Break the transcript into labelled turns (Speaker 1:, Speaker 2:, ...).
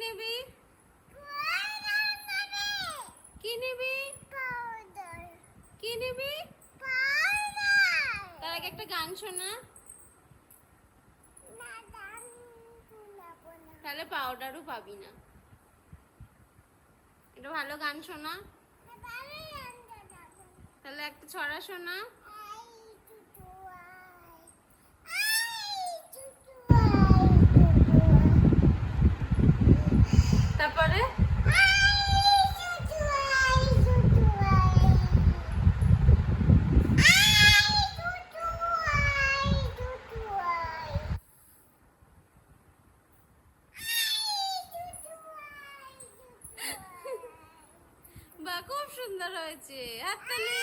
Speaker 1: নিবি? কি নিবি? কি নিবি? তার আগে একটা গান শোনা। তাহলে পাউডারও পাবি না। এটা ভালো গান শোনা। তাহলে একটা ছড়া শোনা। তারপরে বাহ, খুব সুন্দর হয়েছে, হাততালি।